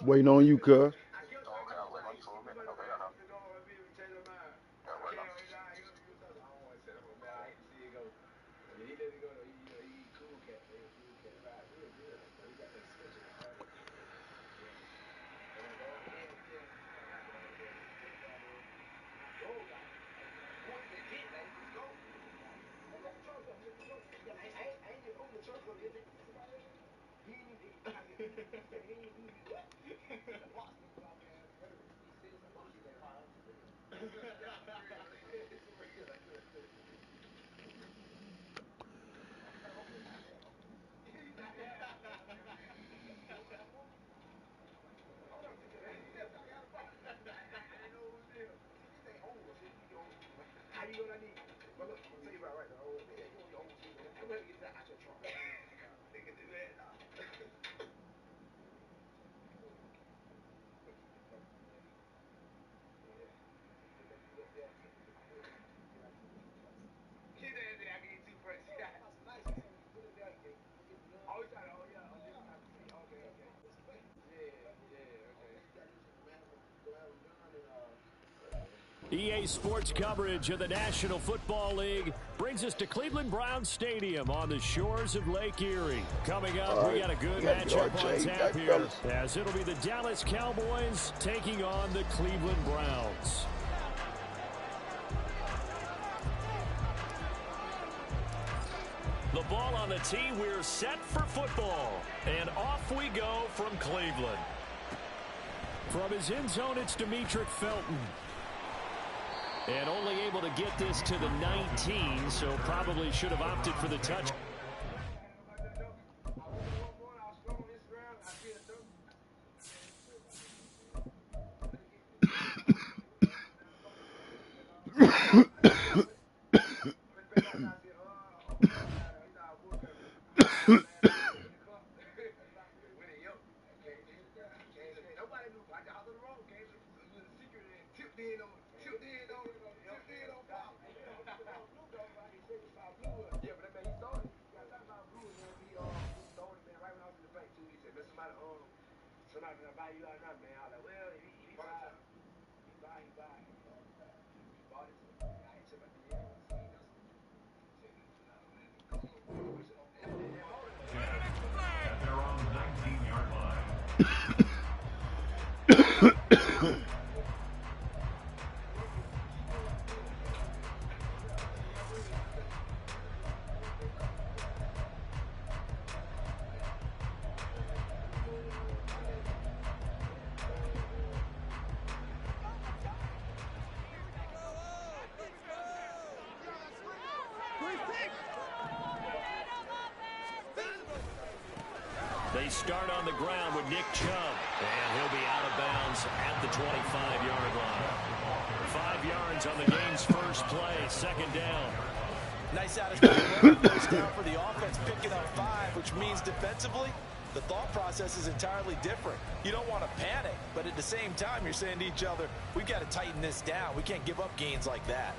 Waiting on you, cuz. EA Sports coverage of the National Football League brings us to Cleveland Browns Stadium on the shores of Lake Erie. Coming up, we got a good matchup on tap here, as it'll be the Dallas Cowboys taking on the Cleveland Browns. The ball on the tee, we're set for football. And off we go from Cleveland. From his end zone, it's Demetric Felton. And only able to get this to the 19, so probably should have opted for the touch. They start on the ground with Nick Chubb, and he'll be out of bounds at the 25-yard line. 5 yards on the game's first play, second down. Nice out of first down for the offense, picking up 5, which means defensively, the thought process is entirely different. You don't want to panic, but at the same time, you're saying to each other, we've got to tighten this down. We can't give up gains like that.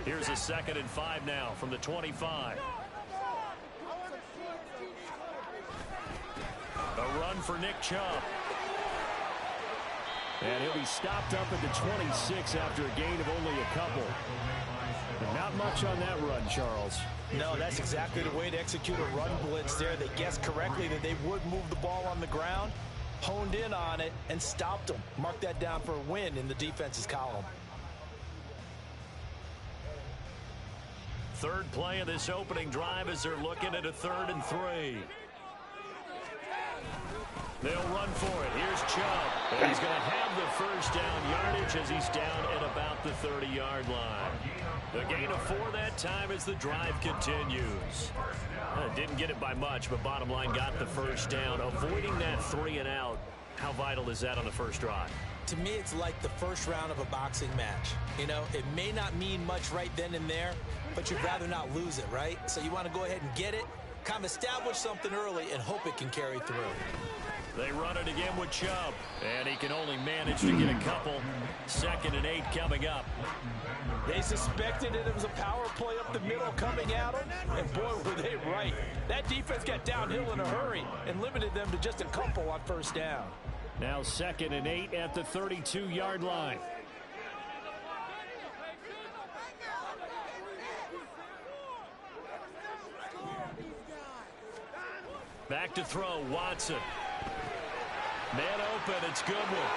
Here's a 2nd and 5 now from the 25. A run for Nick Chubb. And he'll be stopped up at the 26 after a gain of only a couple. But not much on that run, Charles. No, that's exactly the way to execute a run blitz there. They guessed correctly that they would move the ball on the ground, honed in on it, and stopped them. Mark that down for a win in the defense's column. Third play of this opening drive as they're looking at a 3rd and 3. They'll run for it. Here's Chubb. And he's going to have the first down yardage as he's down at about the 30-yard line. The gain of 4 that time as the drive continues. Didn't get it by much, but bottom line got the first down. Avoiding that 3 and out. How vital is that on the first drive? To me, it's like the first round of a boxing match. You know, it may not mean much right then and there, but you'd rather not lose it, right? So you want to go ahead and get it, kind of establish something early, and hope it can carry through. They run it again with Chubb, and he can only manage to get a couple. 2nd and 8 coming up. They suspected it was a power play up the middle coming at them, and boy, were they right. That defense got downhill in a hurry and limited them to just a couple on 1st down. Now 2nd and 8 at the 32-yard line. Back to throw, Watson. Man open, it's Goodwin.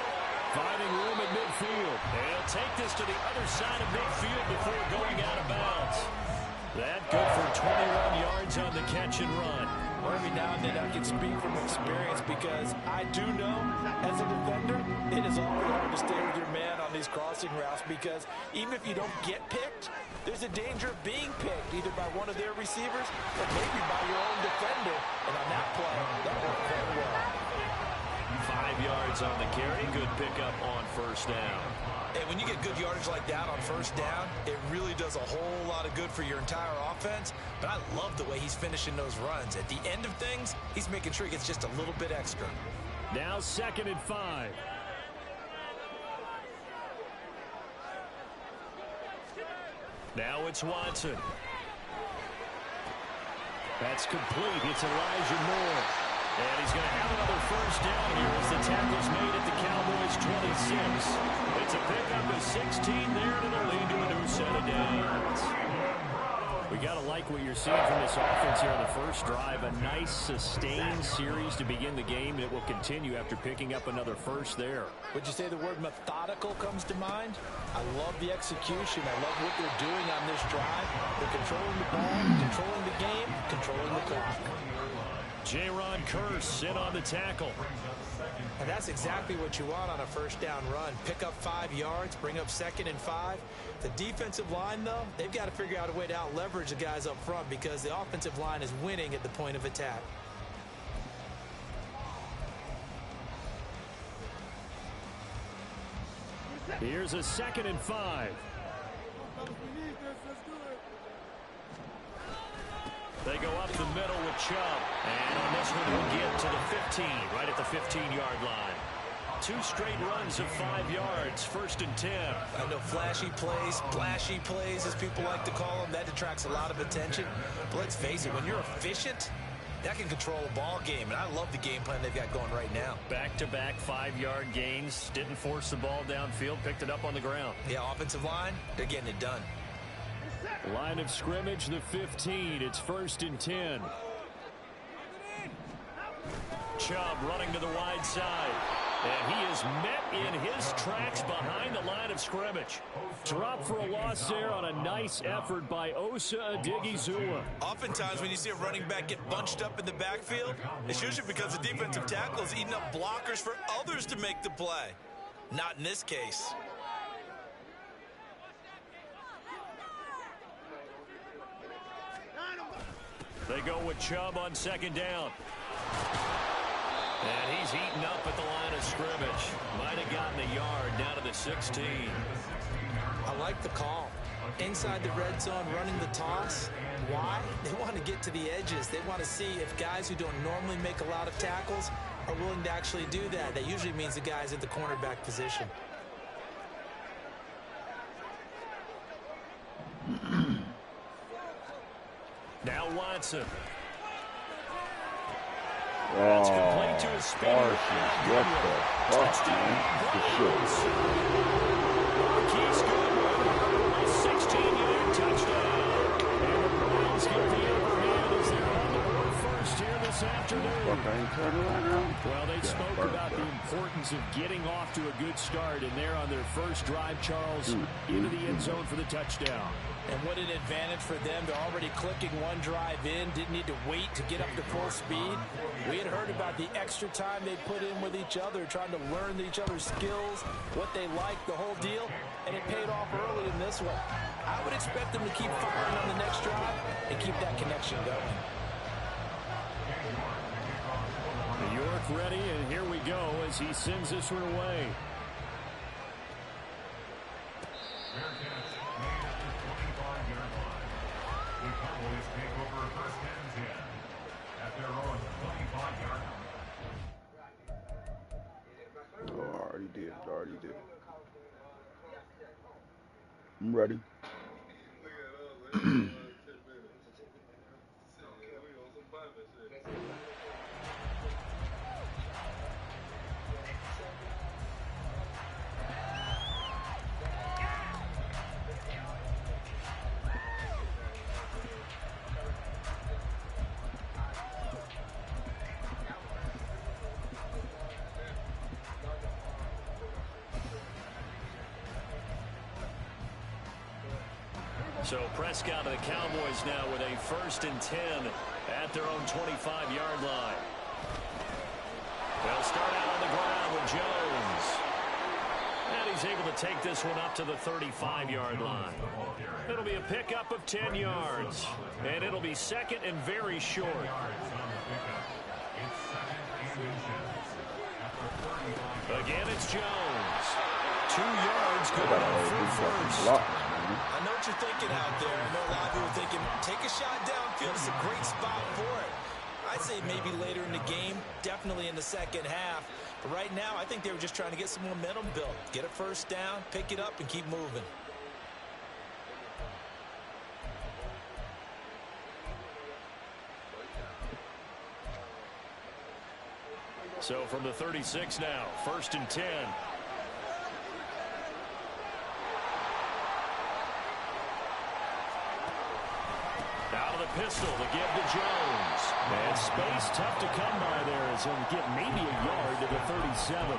Finding room at midfield. He'll take this to the other side of midfield before going out of bounds. That good for 21 yards on the catch and run. Well, every now and then I can speak from experience because I do know as a defender it is awfully hard to stay with your man on these crossing routes because even if you don't get picked, there's a danger of being picked either by one of their receivers or maybe by your own defender. And on that play, that worked very well. 5 yards on the carry. Good pickup on 1st down. And when you get good yardage like that on 1st down, it really does a whole lot of good for your entire offense. But I love the way he's finishing those runs. At the end of things, he's making sure he gets just a little bit extra. Now 2nd and 5. Now it's Watson. That's complete. It's Elijah Moore. And he's going to have another 1st down here as the tackle's made at the Cowboys 26. It's a pickup of 16 there to the lead to a new set of downs. We got to like what you're seeing from this offense here on the 1st drive. A nice sustained series to begin the game, and it will continue after picking up another 1st there. Would you say the word methodical comes to mind? I love the execution. I love what they're doing on this drive. They're controlling the ball, controlling the game, controlling the clock. J-Ron Curse in on the tackle. And that's exactly what you want on a 1st down run. Pick up 5 yards, bring up 2nd and 5. The defensive line, though, they've got to figure out a way to out-leverage the guys up front because the offensive line is winning at the point of attack. Here's a 2nd and 5. They go up the middle with Chubb. And on this one, we'll get to the 15, right at the 15-yard line. 2 straight runs of 5 yards, 1st and 10. I know flashy plays, as people like to call them, that detracts a lot of attention. But let's face it, when you're efficient, that can control a ball game. And I love the game plan they've got going right now. Back-to-back 5-yard gains. Didn't force the ball downfield, picked it up on the ground. Yeah, offensive line, they're getting it done. Line of scrimmage, the 15. It's 1st and 10. Chubb running to the wide side. And he is met in his tracks behind the line of scrimmage. Drop for a loss there on a nice effort by Osa Odigizua. Oftentimes when you see a running back get bunched up in the backfield, it's usually because the defensive tackle is eating up blockers for others to make the play. Not in this case. They go with Chubb on 2nd down. And he's eaten up at the line of scrimmage. Might have gotten a yard down to the 16. I like the call. Inside the red zone running the toss. Why? They want to get to the edges. They want to see if guys who don't normally make a lot of tackles are willing to actually do that. That usually means the guys at the cornerback position. Now Watson. That's complete to his speed. What the fuck, man? For sure. Marquise Goodwin, a 16-yard touchdown. And the Browns get the upper hand as they're on the board 1st here this afternoon. Well, they spoke about the importance of getting off to a good start, and they're on their 1st drive, Charles, into the end zone for the touchdown. And what an advantage for them. They're already clicking one drive in. Didn't need to wait to get up to full speed. We had heard about the extra time they put in with each other, trying to learn each other's skills, what they like, the whole deal. And it paid off early in this one. I would expect them to keep firing on the next drive and keep that connection going. York ready, and here we go as he sends this one away. did. I already did. I'm ready. So Prescott of the Cowboys now with a 1st and 10 at their own 25-yard line. They'll start out on the ground with Jones. And he's able to take this one up to the 35-yard line. It'll be a pickup of 10 yards. And it'll be 2nd and very short. Again, it's Jones. 2 yards going on for 1st. I know what you're thinking out there. I know a lot of people are thinking, take a shot downfield. It's a great spot for it. I'd say maybe later in the game, definitely in the second half. But right now, I think they were just trying to get some momentum built. Get a 1st down, pick it up, and keep moving. So from the 36 now, 1st and 10. Out of the pistol to give to Jones. And space tough to come by there as he'll get maybe a yard to the 37.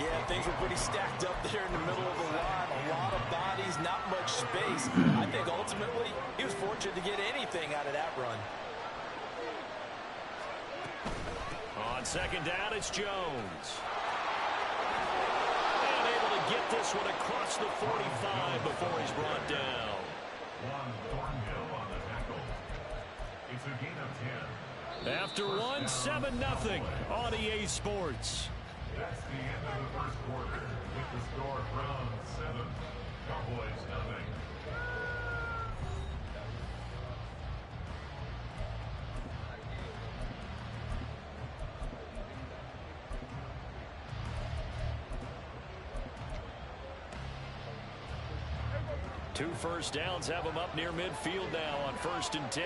Yeah, things were pretty stacked up there in the middle of the line. A lot of bodies, not much space. I think ultimately he was fortunate to get anything out of that run. On 2nd down, it's Jones. And able to get this one across the 45 before he's brought down. It's a gain of 10. After 1, 7-0 on EA Sports. That's the end of the 1st quarter. With the score Browns 7, Cowboys 0. Two 1st downs have him up near midfield now on 1st and 10.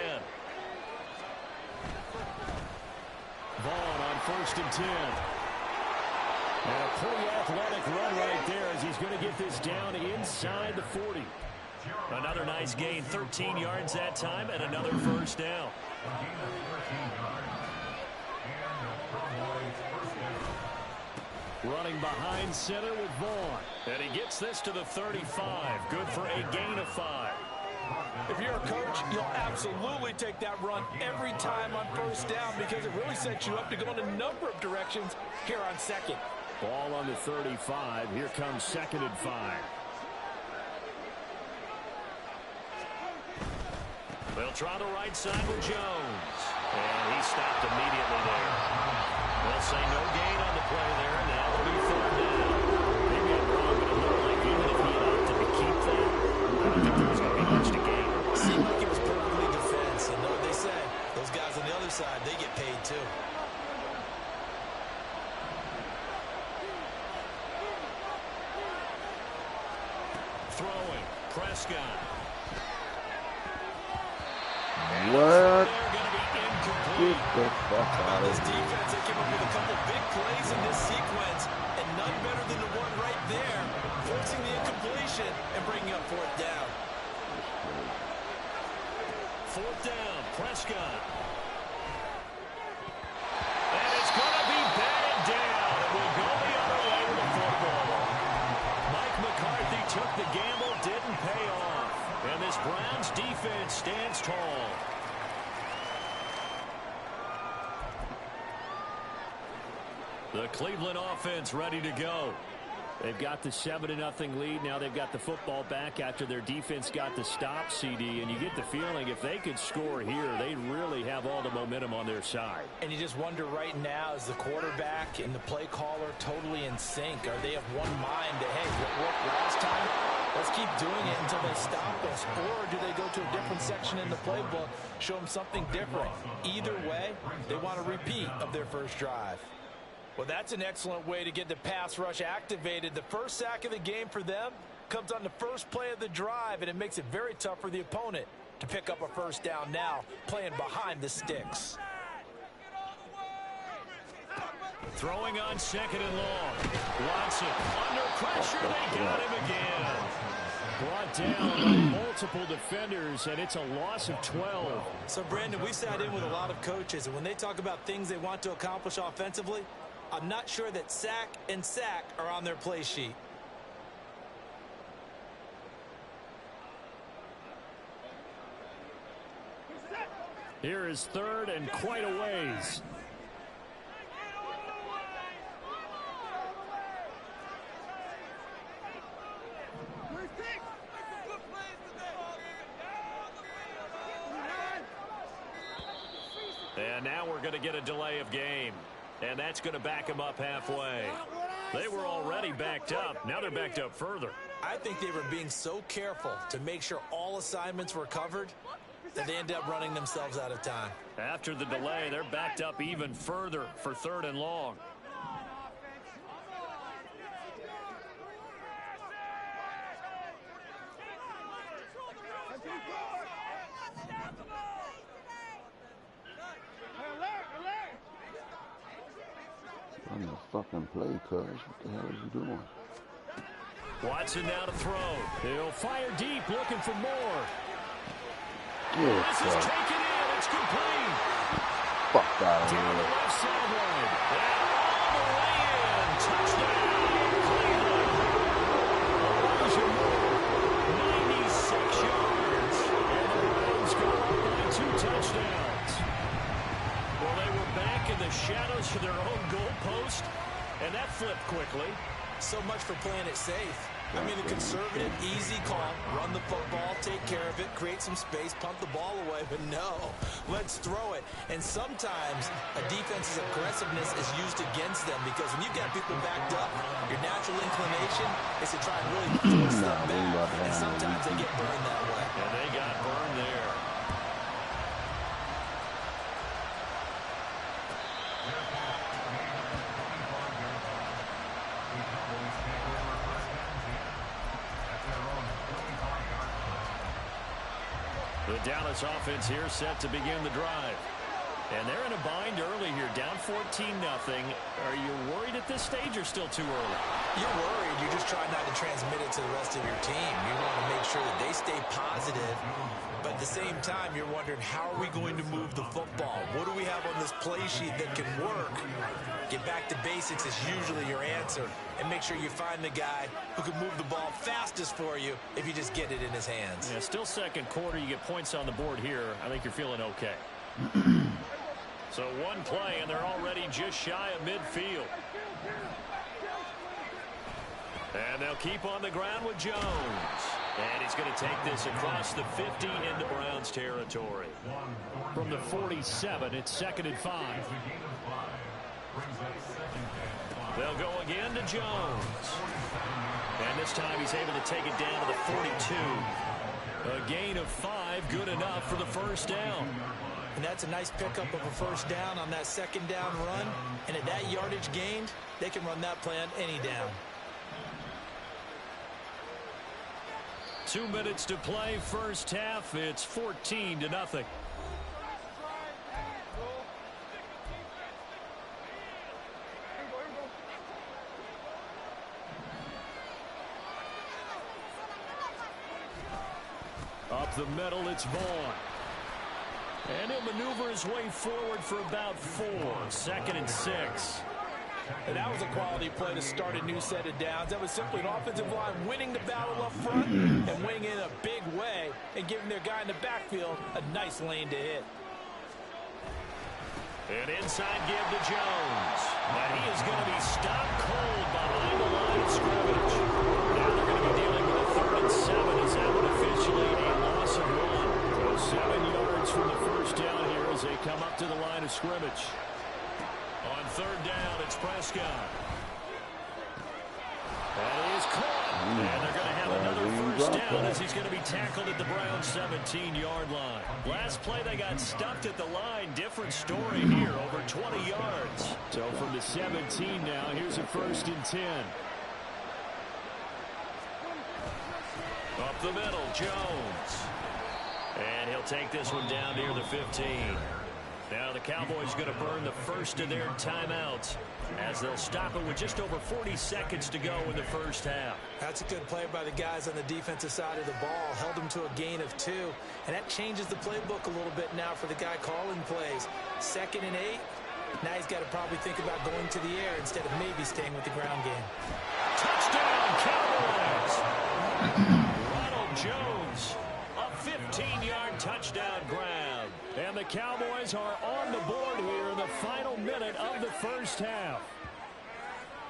Vaughn on 1st and 10. And a pretty athletic run right there as he's going to get this down inside the 40. Another nice gain, 13 yards that time, and another 1st down. Running behind center with Vaughn. And he gets this to the 35. Good for a gain of 5. If you're a coach, you'll absolutely take that run every time on 1st down because it really sets you up to go in a number of directions here on 2nd. Ball on the 35. Here comes 2nd and 5. They'll try the right side with Jones. And he stopped immediately there. They'll say no gain on the play there. Now it'll be 3rd down. Maybe I'm wrong, but it looked like even if he had opted to keep that, I don't think there was going to be much to gain. It seemed like it was perfectly defense. And know what they say? Those guys on the other side, they get paid too. Throwing. Prescott. What? Get the fuck out This of here. defense, they came up with a couple big plays in this sequence, and none better than the one right there, forcing the incompletion and bringing up 4th down. 4th down, Prescott. And it's going to be batted down. It will go the other way with the football. Mike McCarthy took the gamble, didn't pay off. And this Browns defense stands tall. The Cleveland offense ready to go. They've got the 7-0 lead. Now they've got the football back after their defense got the stop, CD. And you get the feeling if they could score here, they really have all the momentum on their side. And you just wonder right now, is the quarterback and the play caller totally in sync? Are they of one mind that, hey, what worked last time? Let's keep doing it until they stop us. Or do they go to a different section in the playbook, show them something different? Either way, they want a repeat of their first drive. Well, that's an excellent way to get the pass rush activated. The first sack of the game for them comes on the first play of the drive, and it makes it very tough for the opponent to pick up a first down now, playing behind the sticks. Throwing on 2nd and long. Watson under pressure. They got him again. Brought down by multiple defenders, and it's a loss of 12. So, Brandon, we sat in with a lot of coaches, and when they talk about things they want to accomplish offensively, I'm not sure that sack and sack are on their play sheet. Here is 3rd and quite a ways. And now we're going to get a delay of game. And that's going to back them up halfway. They were already backed up. Now they're backed up further. I think they were being so careful to make sure all assignments were covered that they end up running themselves out of time. After the delay, they're backed up even further for 3rd and long. Run the fucking play, cuz. What the hell is you doing? Watson now to throw. He'll fire deep, looking for more. Yeah, This is taken in. It's complete. fuck out of Down the here. left sideline. And all the way in. Touchdown, Cleveland. Elijah Moore, 96 yards. And the Browns go up by 2 touchdowns. Well, they were back in the shadows for their own goalpost, and that flipped quickly. So much for playing it safe. I mean, a conservative, easy call, run the football, take care of it, create some space, punt the ball away, but no, let's throw it. And sometimes a defense's aggressiveness is used against them because when you've got people backed up, your natural inclination is to try and really force them back, and sometimes they get burned that way. And they got burned there. The Dallas offense here set to begin the drive. And they're in a bind early here, down 14-0. Are you worried at this stage or still too early? You're worried. You're just trying not to transmit it to the rest of your team. You want to make sure that they stay positive. But at the same time, you're wondering, how are we going to move the football? What do we have on this play sheet that can work? Get back to basics is usually your answer. And make sure you find the guy who can move the ball fastest for you if you just get it in his hands. Yeah, still second quarter. You get points on the board here. I think you're feeling okay. So one play, and they're already just shy of midfield. And they'll keep on the ground with Jones. And he's going to take this across the 50 into Browns territory. From the 47, it's 2nd and 5. They'll go again to Jones. And this time he's able to take it down to the 42. A gain of 5, good enough for the first down. And that's a nice pickup of a first down on that 2nd down run. And at that yardage gained, they can run that play on any down. 2 minutes to play, first half. It's 14-0. Up the middle, it's Vaughn. And he'll maneuver his way forward for about 4. 2nd and 6. And that was a quality play to start a new set of downs. That was simply an offensive line winning the battle up front and winning in a big way and giving their guy in the backfield a nice lane to hit. An inside give to Jones. And he is going to be stopped cold behind the line of scrimmage. Now they're going to be dealing with a 3rd and 7. Is that one officially a loss of 1? So 7 yards from the first down here as they come up to the line of scrimmage. On 3rd down, it's Prescott. And he is caught. And they're going to have another first first down as he's going to be tackled at the Browns' 17-yard line. Last play, they got stuffed at the line. Different story here, over 20 yards. So from the 17 now, here's a 1st and 10. Up the middle, Jones. And he'll take this one down near the 15. Now the Cowboys going to burn the first of their timeouts as they'll stop it with just over 40 seconds to go in the first half. That's a good play by the guys on the defensive side of the ball. Held them to a gain of 2. And that changes the playbook a little bit now for the guy calling plays. 2nd and 8. Now he's got to probably think about going to the air instead of maybe staying with the ground game. Touchdown, Cowboys! Ronald Jones, a 15-yard touchdown grab. And the Cowboys are on the board here in the final minute of the first half.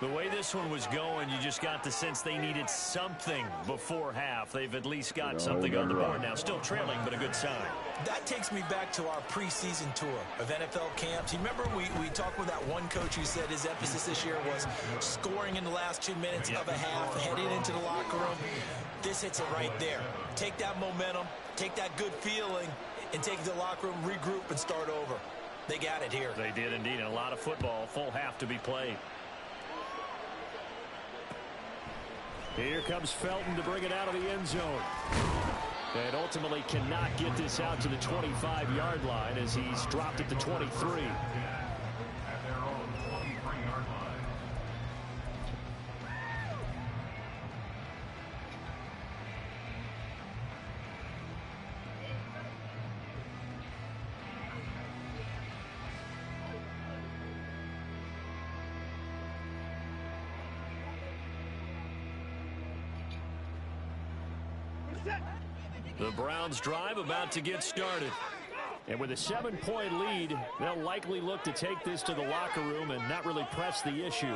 The way this one was going, you just got the sense they needed something before half. They've at least got something on the board now. Still trailing, but a good sign. That takes me back to our preseason tour of NFL camps. You remember we talked with that one coach who said his emphasis this year was scoring in the last 2 minutes of a half, heading into the locker room. This hits it right there. Take that momentum, take that good feeling, and take it to the locker room, regroup, and start over. They got it here. They did indeed. And a lot of football, full half to be played. Here comes Felton to bring it out of the end zone. And ultimately cannot get this out to the 25-yard line as he's dropped at the 23. At their own 23-yard line. The Browns drive about to get started. And with a 7-point lead, they'll likely look to take this to the locker room and not really press the issue.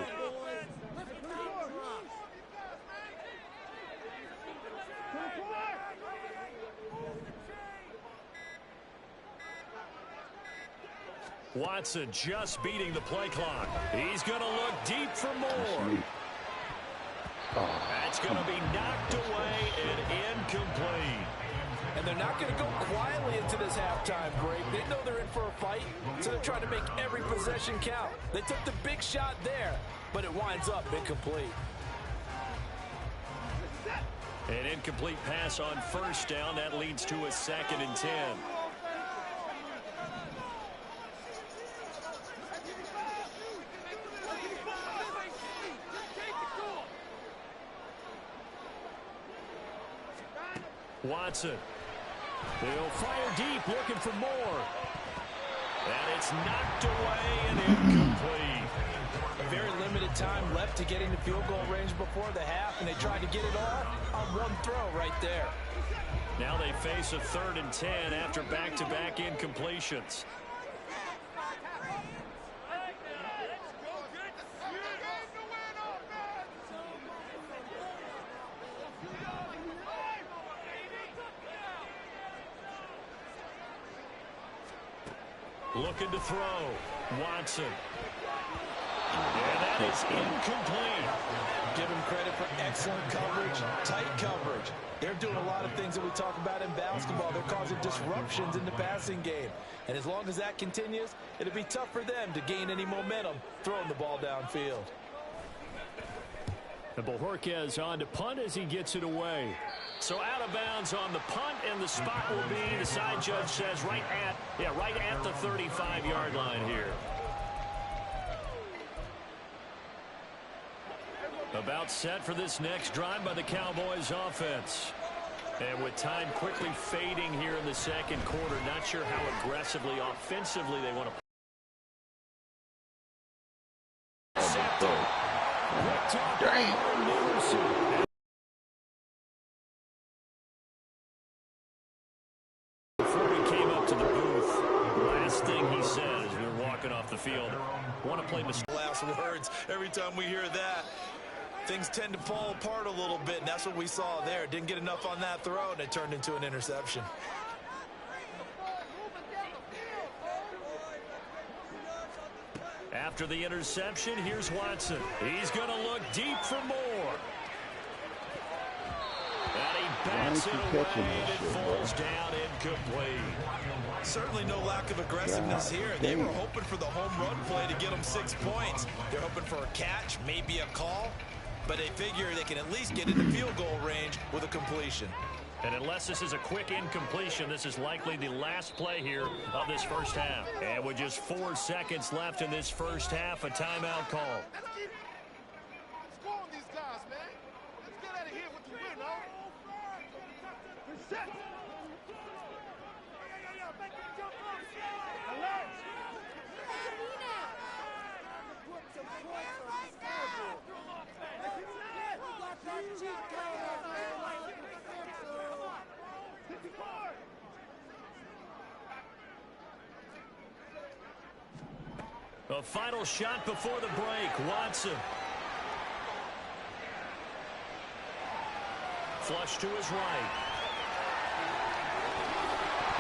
Watson just beating the play clock. He's going to look deep for more. That's going to be knocked away and incomplete. And they're not going to go quietly into this halftime break. They know they're in for a fight, so they're trying to make every possession count. They took the big shot there, but it winds up incomplete. An incomplete pass on first down. That leads to a 2nd and 10. Watson. They'll fire deep, looking for more. And it's knocked away and incomplete. A very limited time left to get into field goal range before the half, and they tried to get it all on one throw right there. Now they face a 3rd and 10 after back-to-back incompletions. Looking to throw. Watson. And that is incomplete. Give him credit for excellent coverage, tight coverage. They're doing a lot of things that we talk about in basketball. They're causing disruptions in the passing game. And as long as that continues, it'll be tough for them to gain any momentum throwing the ball downfield. And Bojorquez on to punt as he gets it away. So out of bounds on the punt, and the spot will be, the side judge says, right at the 35-yard line here. About set for this next drive by the Cowboys offense. And with time quickly fading here in the second quarter, not sure how aggressively, offensively they want to. Before we came up to the booth, last thing he said as we were walking off the field, want to play last words. Every time we hear that, things tend to fall apart a little bit, and that's what we saw there. Didn't get enough on that throw, and it turned into an interception. After the interception, here's Watson. He's going to look deep for more. And he bats it away and it falls down incomplete. Certainly no lack of aggressiveness here. They were hoping for the home run play to get them 6 points. They're hoping for a catch, maybe a call, but they figure they can at least get into field goal range with a completion. And unless this is a quick incompletion, this is likely the last play here of this first half. And with just 4 seconds left in this first half, a timeout call. Let's go on these guys, man. Let's get out of here with the win, no? Reset. Make them jump up. Alert. Put some points on the scoreboard. We got that cheat code on there. A final shot before the break. Watson. Flush to his right.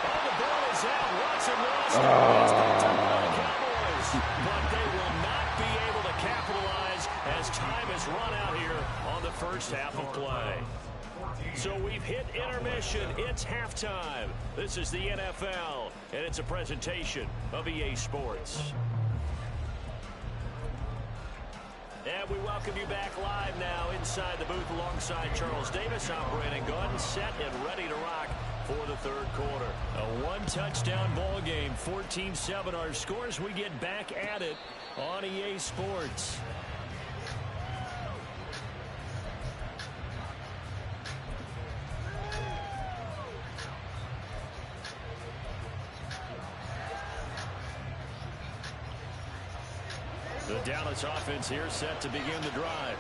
Oh, the ball is out. Watson lost it. It's back to the Cowboys. But they will not be able to capitalize as time has run out here on the first half of play. So we've hit intermission. It's halftime. This is the NFL, and it's a presentation of EA Sports. And we welcome you back live now inside the booth alongside Charles Davis. I'm Brandon Gaudin, set and ready to rock for the third quarter. A one-touchdown ball game, 14-7 our scores. We get back at it on EA Sports. The Dallas offense here set to begin the drive.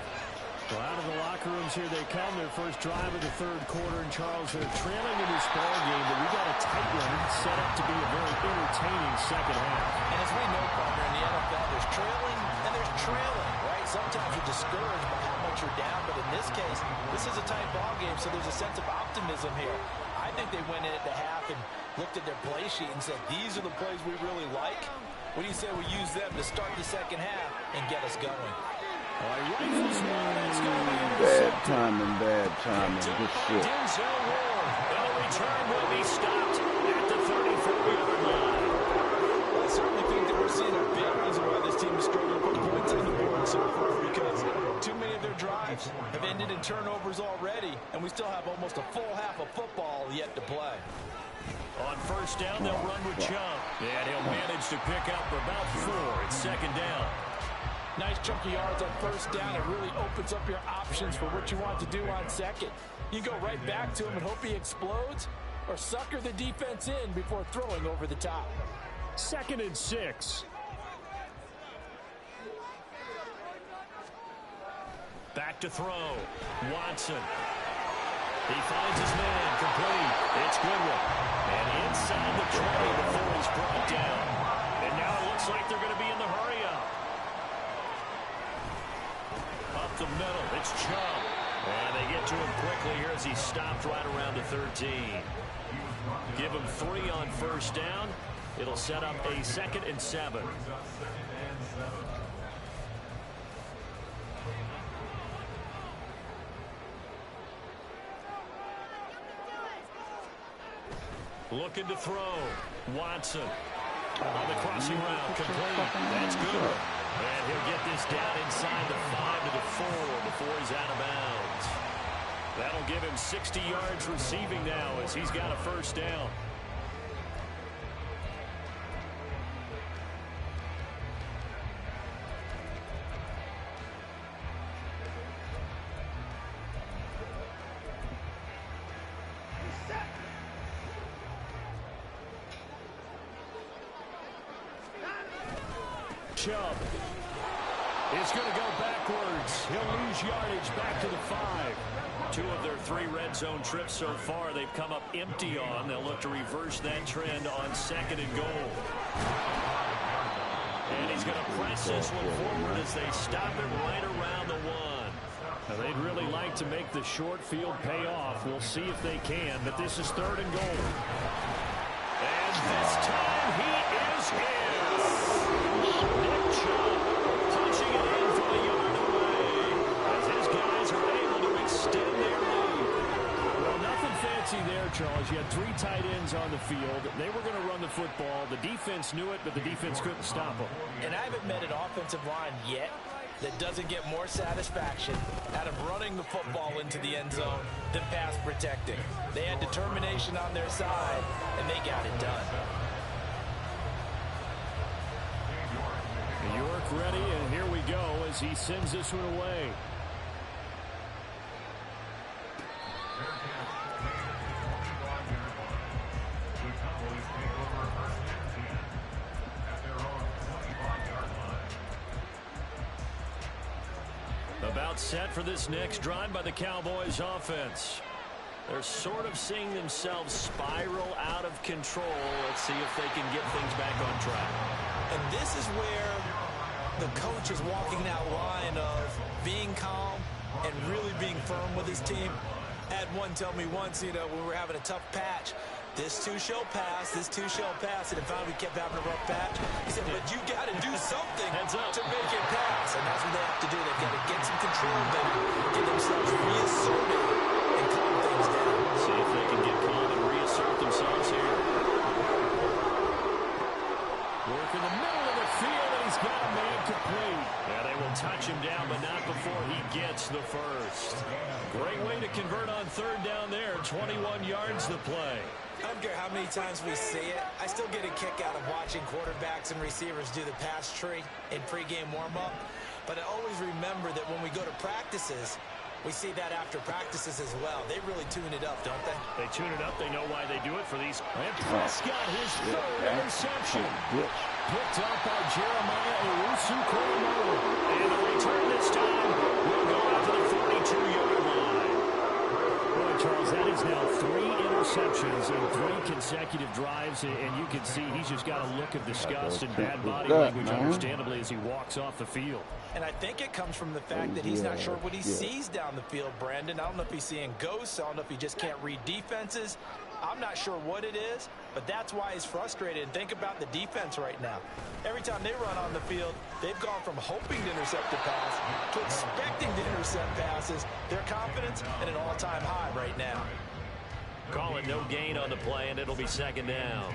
Well, out of the locker rooms here they come. Their first drive of the third quarter. And Charles, they're trailing in this ball game, but we got a tight one set up to be a very entertaining second half. And as we know, partner, in the NFL, there's trailing and there's trailing, right? Sometimes you're discouraged by how much you're down, but in this case, this is a tight ball game, so there's a sense of optimism here. I think they went in at the half and looked at their play sheet and said, these are the plays we really like. What do you say we use them to start the second half and get us going? Bad timing, good shit. Denzel Ward. And the return will be stopped at the 34-yard line. I certainly think that we're seeing a big reason why this team is struggling to put points on the board so far, because too many of their drives have ended in turnovers already, and we still have almost a full half of football yet to play. On first down, they'll run with Chubb. And he'll manage to pick up about 4. It's second down. Nice chunky yards on first down. It really opens up your options for what you want to do on second. You go right back to him and hope he explodes, or sucker the defense in before throwing over the top. 2nd and 6. Back to throw. Watson. He finds his man, complete. It's Goodwin. And inside the 20 before he's brought down. And now it looks like they're going to be in the hurry-up. Up the middle, it's Chubb. And they get to him quickly here as he's stopped right around the 13. Give him 3 on first down. It'll set up a 2nd and 7. Looking to throw. Watson on the crossing route, complete. That's good. And he'll get this down inside the 5 to the 4 before he's out of bounds. That'll give him 60 yards receiving now as he's got a first down. Chubb is going to go backwards. He'll lose yardage back to the 5. 2 of their 3 red zone trips so far they've come up empty on. They'll look to reverse that trend on 2nd and goal. And he's going to press this one forward as they stop him right around the 1. Now, they'd really like to make the short field pay off. We'll see if they can, but this is 3rd and goal. And this time he is in. Nick Chubb punching it in from a yard away as his guys are able to extend their lead. Well, nothing Charles. You had 3 tight ends on the field. They were going to run the football. The defense knew it, but the defense couldn't stop them. And I haven't met an offensive line yet that doesn't get more satisfaction out of running the football into the end zone than pass protecting. They had determination on their side, and they got it done. York ready, and here we go as he sends this one away. The Cowboys take over first and 10 at their own 25-yard line. About set for this next drive by the Cowboys offense. They're sort of seeing themselves spiral out of control. Let's see if they can get things back on track. And this is where the coach is walking that line of being calm and really being firm with his team. I had one tell me once, when we were having a tough patch, this too shall pass, this too shall pass, and finally we kept having a rough patch. He said, but you got to do something to make it pass, and that's what they have to do. They've got to get some control back, get themselves reasserted, and calm things down. See if they can get calm and reassert themselves here. Work in the middle of the field, and he's got a man complete. Yeah, they will touch him down, but not before he gets the first. Great way to convert on third down there. 21 yards to play. I don't care how many times we see it. I still get a kick out of watching quarterbacks and receivers do the pass tree in pregame warm-up. But I always remember that when we go to practices, we see that after practices as well. They really tune it up, don't they? They tune it up. They know why they do it for these. And Prescott, his third interception. Picked up by Jeremiah Owusu-Koramoah. And the return this time will go out to the 42-yard line. Boy, Charles, that is now 3 interceptions in 3 consecutive drives, and you can see he's just got a look of disgust and bad body language, understandably, as he walks off the field. And I think it comes from the fact that he's not sure what he sees down the field, Brandon. I don't know if he's seeing ghosts. I don't know if he just can't read defenses. I'm not sure what it is, but that's why he's frustrated. And think about the defense right now. Every time they run on the field, they've gone from hoping to intercept a pass to expecting to intercept passes. Their confidence at an all-time high right now. Call it no gain on the play, and it'll be second down.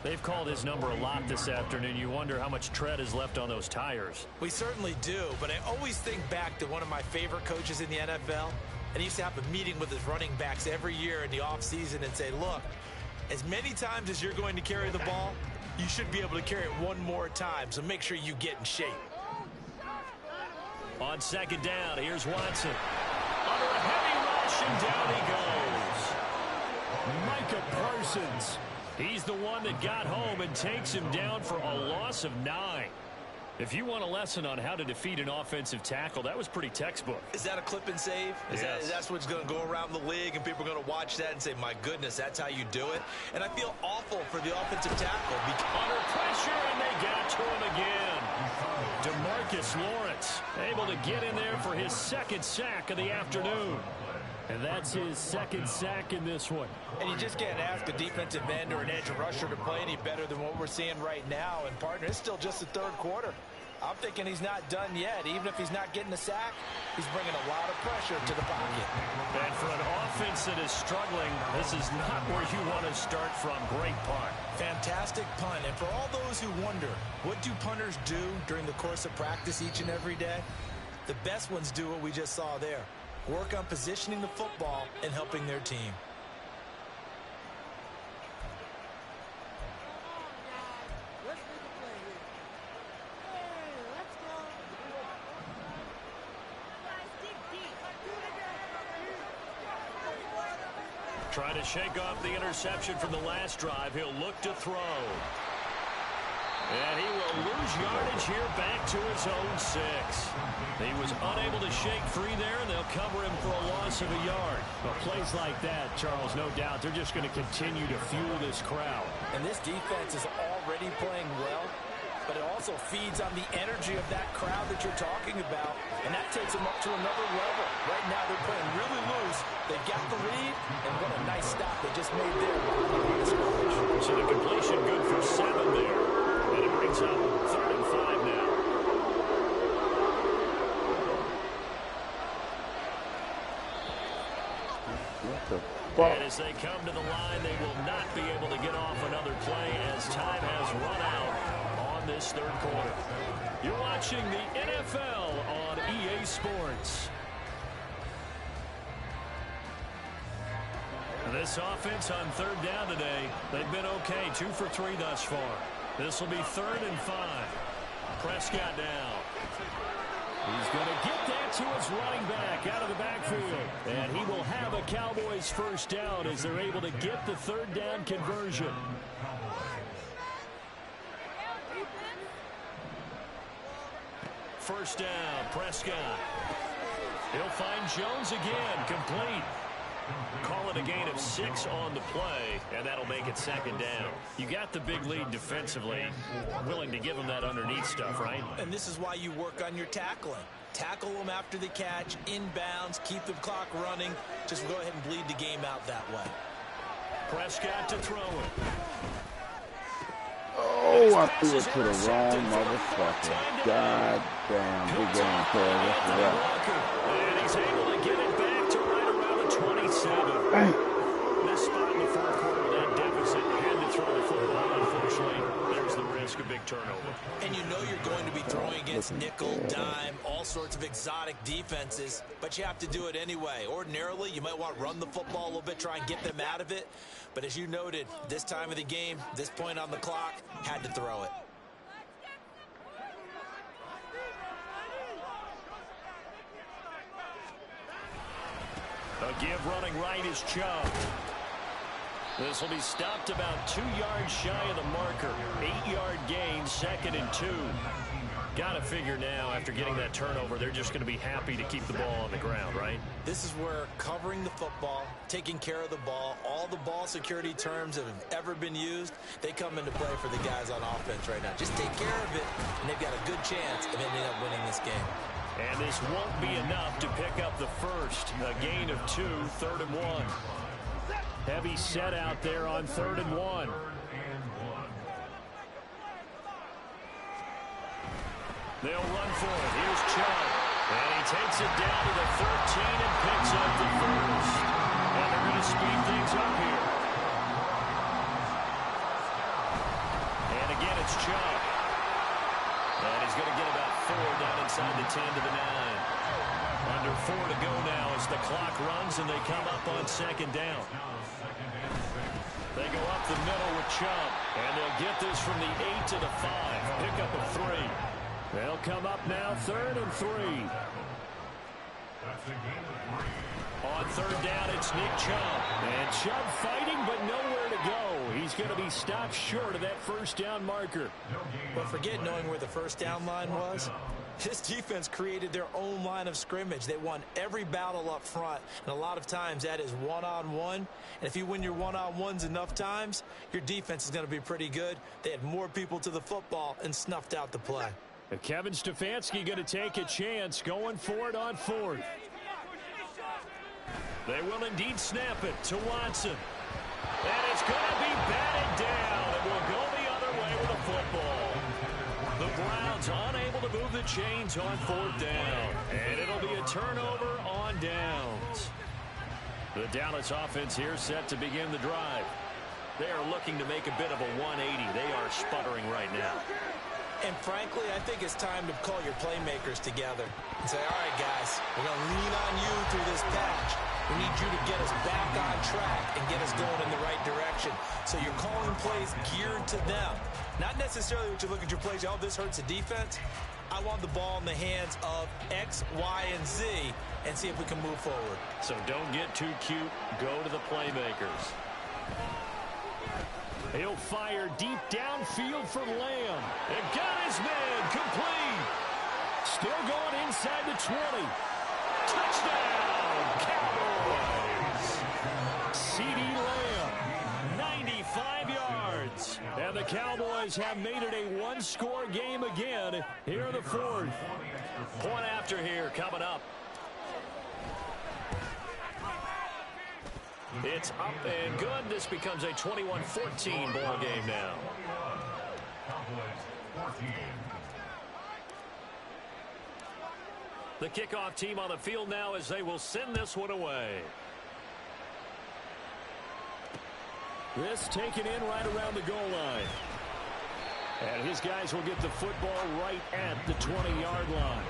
They've called his number a lot this afternoon. You wonder how much tread is left on those tires. We certainly do, but I always think back to one of my favorite coaches in the NFL. And he used to have a meeting with his running backs every year in the offseason and say, look, as many times as you're going to carry the ball, you should be able to carry it one more time, so make sure you get in shape. On second down, here's Watson. Under a heavy rush, and down he goes. Micah Parsons. He's the one that got home and takes him down for a loss of 9. If you want a lesson on how to defeat an offensive tackle, that was pretty textbook. Is that a clip and save? Yes. That's what's going to go around the league, and people are going to watch that and say, my goodness, that's how you do it? And I feel awful for the offensive tackle. Under pressure, and they got to him again. DeMarcus Lawrence able to get in there for his second sack of the afternoon. And that's his second sack in this one. And you just can't ask a defensive end or an edge rusher to play any better than what we're seeing right now. And, partner, it's still just the third quarter. I'm thinking he's not done yet. Even if he's not getting a sack, he's bringing a lot of pressure to the pocket. And for an offense that is struggling, this is not where you want to start from. Great punt. Fantastic punt. And for all those who wonder, what do punters do during the course of practice each and every day? The best ones do what we just saw there. Work on positioning the football and helping their team. Trying to shake off the interception from the last drive. He'll look to throw. And he will lose yardage here back to his own 6. He was unable to shake free there, and they'll cover him for a loss of a yard. Well, plays like that, Charles, no doubt, they're just going to continue to fuel this crowd. And this defense is already playing well, but it also feeds on the energy of that crowd that you're talking about, and that takes them up to another level. Right now, they're playing really loose. They've got the lead, and what a nice stop they just made there. So the completion good for 7 there. And it brings up 3rd and 5 now. And as they come to the line, they will not be able to get off another play as time has run out on this third quarter. You're watching the NFL on EA Sports. This offense on third down today, they've been okay, 2 for 3 thus far. This will be 3rd and 5. Prescott down. He's going to get that to his running back out of the backfield. And he will have a Cowboys first down as they're able to get the third down conversion. First down, Prescott. He'll find Jones again, complete. Call it a gain of 6 on the play, and that'll make it 2nd down. You got the big lead defensively, willing to give them that underneath stuff, right? And this is why you work on your tackling. Tackle them after the catch, inbounds, keep the clock running. Just go ahead and bleed the game out that way. Prescott to throw it. Oh, I threw it to the wrong motherfucker. God damn, big game, Cole. And he's able to get it back to right around the 27. Hey. This spot in the fourth quarter with that deficit, had to throw the football. Unfortunately, there's the risk of big turnover. And you know you're going to be throwing against nickel, dime, all sorts of exotic defenses, but you have to do it anyway. Ordinarily, you might want to run the football a little bit, try and get them out of it. But as you noted, this time of the game, this point on the clock, had to throw it. A give running right is Chubb. This will be stopped about 2 yards shy of the marker. 8-yard gain, 2nd and 2. Got to figure now, after getting that turnover, they're just going to be happy to keep the ball on the ground, right? This is where covering the football, taking care of the ball, all the ball security terms that have ever been used, they come into play for the guys on offense right now. Just take care of it, and they've got a good chance of ending up winning this game. And this won't be enough to pick up the first. A gain of 2, 3rd and 1. Heavy set out there on 3rd and 1. They'll run for it. Here's Chubb. And he takes it down to the 13 and picks up the first. And they're going to speed things up here. And again, it's Chubb. And he's going to get about 4 down inside the 10 to the 9. Under 4 to go now as the clock runs and they come up on 2nd down. They go up the middle with Chubb. And they'll get this from the 8 to the 5. Pick up a 3. They'll come up now 3rd and 3. On 3rd down, it's Nick Chubb. And Chubb fighting, but nowhere to go. He's going to be stopped short of that first down marker. But forget knowing where the first down line was. This defense created their own line of scrimmage. They won every battle up front, and a lot of times that is one-on-one. And if you win your one-on-ones enough times, your defense is going to be pretty good. They had more people to the football and snuffed out the play. Kevin Stefanski going to take a chance, going for it on 4th. They will indeed snap it to Watson. And it's going to be batted down. It will go the other way with the football. The Browns unable to move the chains on 4th down. And it'll be a turnover on downs. The Dallas offense here set to begin the drive. They are looking to make a bit of a 180. They are sputtering right now. And frankly, I think it's time to call your playmakers together and say, all right, guys, we're going to lean on you through this patch. We need you to get us back on track and get us going in the right direction. So you're calling plays geared to them. Not necessarily what you look at your plays, oh, this hurts the defense. I want the ball in the hands of X, Y, and Z and see if we can move forward. So don't get too cute. Go to the playmakers. He'll fire deep downfield for Lamb. And got his man complete. Still going inside the 20. Touchdown, Cowboys. CD Lamb, 95 yards. And the Cowboys have made it a one-score game again here in the 4th. Point after here coming up. It's up and good. This becomes a 21-14 ball game now. The kickoff team on the field now as they will send this one away. This taken in right around the goal line. And his guys will get the football right at the 20-yard line.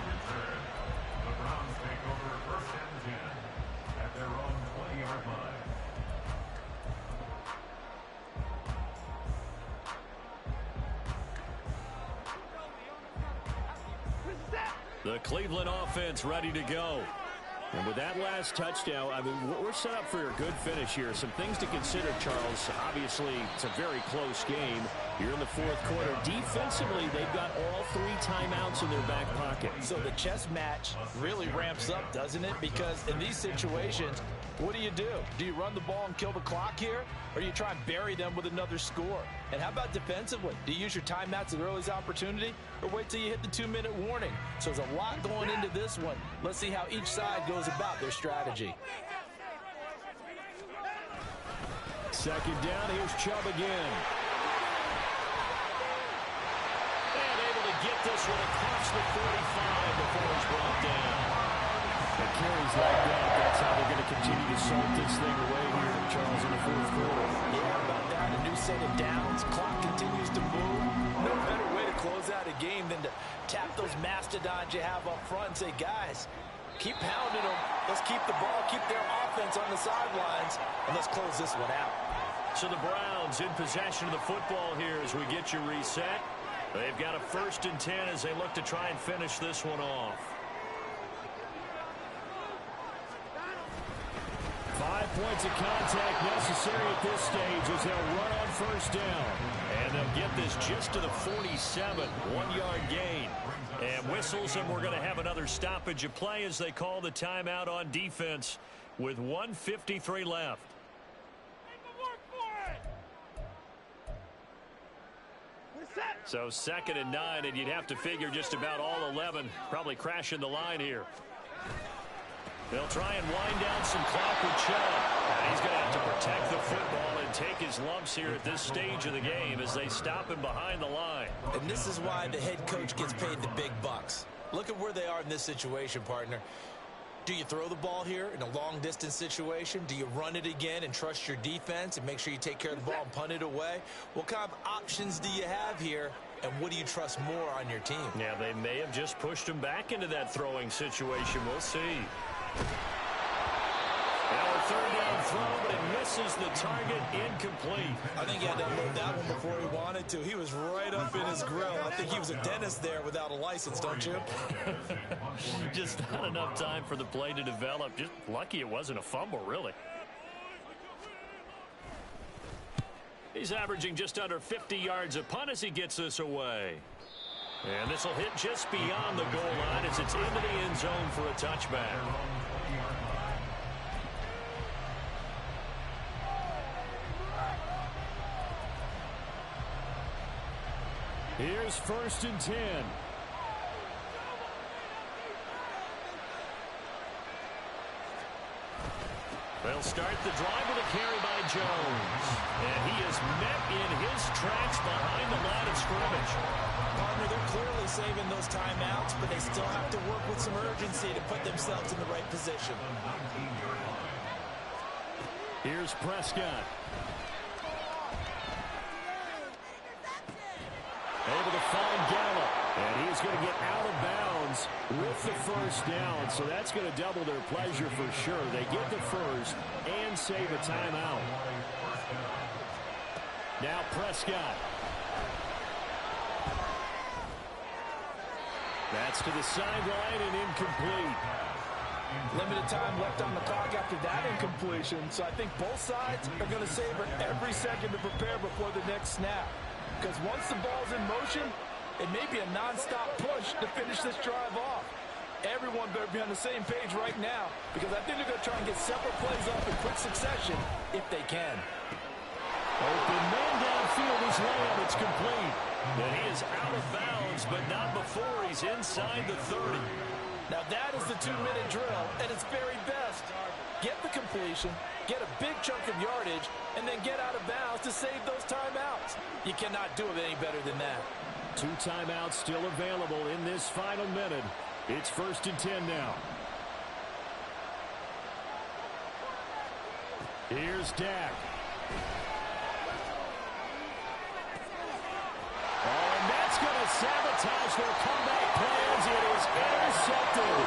The Browns take over first and 10 at their own 20-yard line. The Cleveland offense ready to go. And with that last touchdown, I mean, we're set up for a good finish here. Some things to consider, Charles. Obviously, it's a very close game. You're in the fourth quarter. Defensively, they've got all 3 timeouts in their back pocket. So the chess match really ramps up, doesn't it? Because in these situations, what do? Do you run the ball and kill the clock here? Or do you try and bury them with another score? And how about defensively? Do you use your timeouts at earliest opportunity? Or wait till you hit the 2-minute warning? So there's a lot going into this one. Let's see how each side goes about their strategy. Second down, here's Chubb again. And able to get this one across the 45 before it's brought down. The carries like that, that's how they're going to continue to salt this thing away here, Charles, in the fourth quarter. Yeah, about that. A new set of downs. Clock continues to move. No better way to close out a game than to tap those mastodons you have up front and say, guys, keep pounding them. Let's keep the ball, keep their offense on the sidelines, and let's close this one out. So the Browns in possession of the football here as we get you reset. They've got a 1st and 10 as they look to try and finish this one off. 5 points of contact necessary at this stage as they'll run on 1st down. And they'll get this just to the 47, 1-yard gain. And whistles, and we're going to have another stoppage of play as they call the timeout on defense with 1:53 left. So 2nd and 9, and you'd have to figure just about all 11 probably crashing the line here. They'll try and wind down some clock with Chubb. And he's going to have to protect the football and take his lumps here at this stage of the game as they stop him behind the line. And this is why the head coach gets paid the big bucks. Look at where they are in this situation, partner. Do you throw the ball here in a long-distance situation? Do you run it again and trust your defense and make sure you take care of the ball and punt it away? What kind of options do you have here, and what do you trust more on your team? Yeah, they may have just pushed him back into that throwing situation. We'll see. Now a 3rd down throw, but it misses the target, incomplete. I think he had to unload that one before he wanted to. He was right up in his grill. I think he was a dentist there without a license, don't you? Just not enough time for the play to develop. Just lucky it wasn't a fumble, really. He's averaging just under 50 yards a punt as he gets this away. And this will hit just beyond the goal line as it's into the end zone for a touchback. Here's 1st and 10. They'll start the drive with a carry by Jones. And he is met in his tracks behind the line of scrimmage. Partner, they're clearly saving those timeouts, but they still have to work with some urgency to put themselves in the right position. Here's Prescott. Able to find Gallup. And he's going to get out of bounds with the 1st down. So that's going to double their pleasure for sure. They get the 1st and save a timeout. Now Prescott. That's to the sideline and incomplete. Limited time left on the clock after that incompletion. So I think both sides are going to savor every second to prepare before the next snap. Because once the ball's in motion, it may be a non-stop push to finish this drive off. Everyone better be on the same page right now, because I think they're going to try and get several plays up in quick succession if they can. Open man downfield, his layup, it's complete. And he is out of bounds, but not before he's inside the 30. Now that is the 2-minute drill at its very best. Get the completion, get a big chunk of yardage, and then get out of bounds to save those timeouts. You cannot do it any better than that. 2 timeouts still available in this final minute. It's 1st and 10 now. Here's Dak. sabotage their comeback plans. It is intercepted.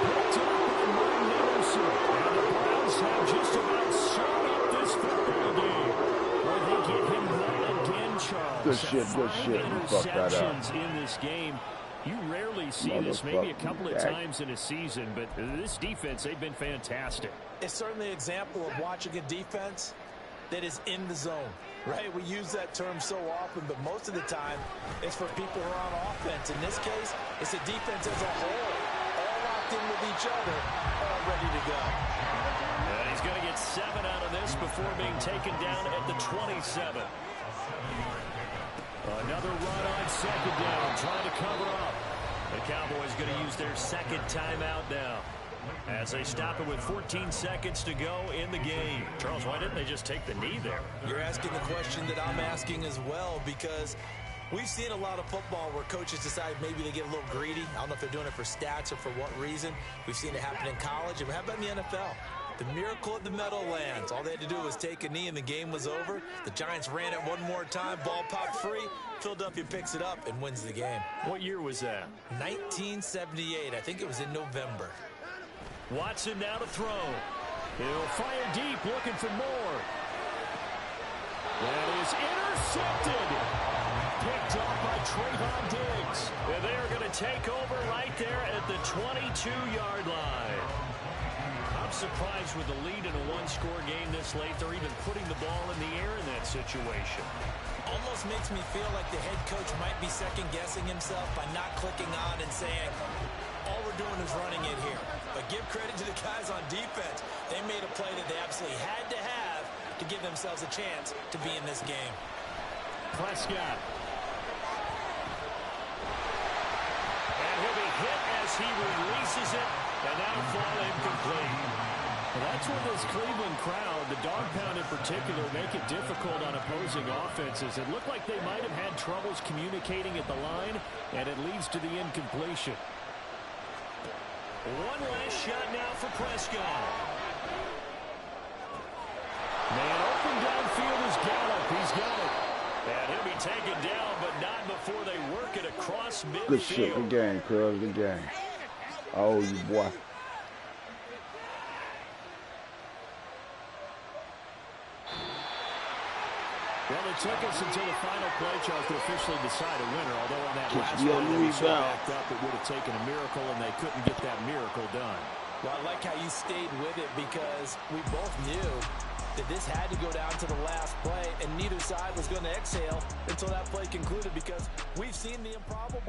Picked up by Martin Emerson. And the Browns have just about sewn up this football game. Well, they get him right again, Charles. Good shit, good shit. You fucked that up. Interceptions in this game. You rarely see this, maybe a couple of times in a season, but this defense, they've been fantastic. It's certainly an example of watching a defense that is in the zone, right? We use that term so often, but most of the time it's for people who are on offense. In this case, it's a defense as a whole, all locked in with each other, all ready to go. And he's going to get 7 out of this before being taken down at the 27. Another run on second down, trying to cover up. The Cowboys going to use their second timeout now, as they stop it with 14 seconds to go in the game. Charles, why didn't they just take the knee there? You're asking the question that I'm asking as well, because we've seen a lot of football where coaches decide maybe they get a little greedy. I don't know if they're doing it for stats or for what reason. We've seen it happen in college, and how about in the NFL? The miracle of the Meadowlands. All they had to do was take a knee and the game was over. The Giants ran it one more time. Ball popped free. Philadelphia picks it up and wins the game. What year was that? 1978. I think it was in November. Watson now to throw. He'll fire deep, looking for more. That is intercepted. Picked up by Trayvon Diggs. And they are going to take over right there at the 22-yard line. I'm surprised with the lead in a one-score game this late, they're even putting the ball in the air in that situation. Almost makes me feel like the head coach might be second-guessing himself by not clicking on and saying, all we're doing is running it here. But give credit to the guys on defense. They made a play that they absolutely had to have to give themselves a chance to be in this game. Prescott. And he'll be hit as he releases it, and that'll fall incomplete. Well, that's where this Cleveland crowd, the dog pound in particular, make it difficult on opposing offenses. It looked like they might have had troubles communicating at the line, and it leads to the incompletion. One last shot now for Prescott. Man open downfield is Gallup. He's got it. And he'll be taken down, but not before they work it across midfield. Good shit, good game, cuz, good game. Oh, you boy. Well, it took us until the final play, Charles, to officially decide a winner. Although on that last you one, on the they so rebound. backed up, it would have taken a miracle, and they couldn't get that miracle done. Well, I like how you stayed with it, because we both knew that this had to go down to the last play, and neither side was going to exhale until that play concluded, because we've seen the improbable.